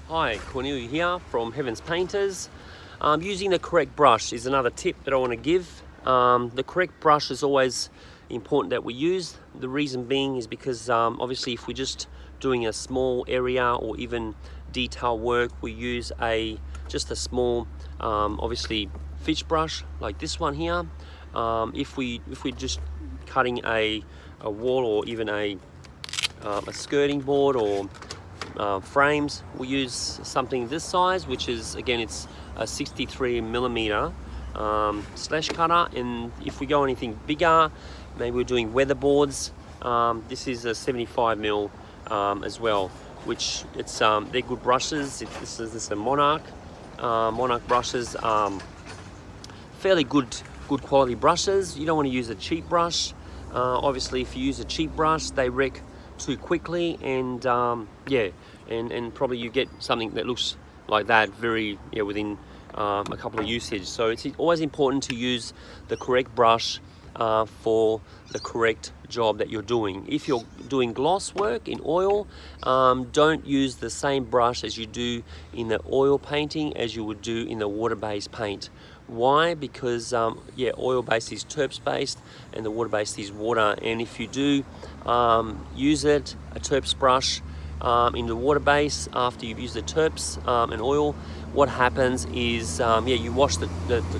Hi, Cornelia here from Heavens Painters. Using the correct brush is another tip that I want to give. The correct brush is always important that we use. The reason being is because obviously if we're just doing a small area or even detail work, we use just a small obviously fish brush like this one here. If we're just cutting a wall or even a skirting board or frames, we use something this size, which is, again, it's a 63mm slash cutter. And if we go anything bigger, maybe we're doing weatherboards, this is a 75mm as well, which they're good brushes. This is a Monarch brushes, fairly good quality brushes. You don't want to use a cheap brush. Obviously if you use a cheap brush, they wreck too quickly, and and probably you get something that looks like that within a couple of usage. So it's always important to use the correct brush for the correct job that you're doing. If you're doing gloss work in oil, don't use the same brush as you do in the oil painting as you would do in the water-based paint. Why? Because oil-based is terps-based and the water-based is water. And if you do use a terps brush in the water base after you've used the terps and oil, what happens is you wash the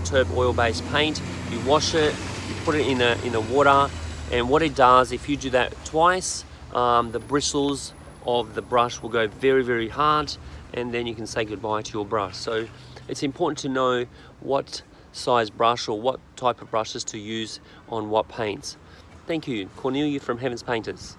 terp oil-based paint, you wash it, you put it in the water, and what it does, if you do that twice, the bristles of the brush will go very, very hard, and then you can say goodbye to your brush. So it's important to know what size brush or what type of brushes to use on what paints. Thank you. Cornelia from Heavens Painters.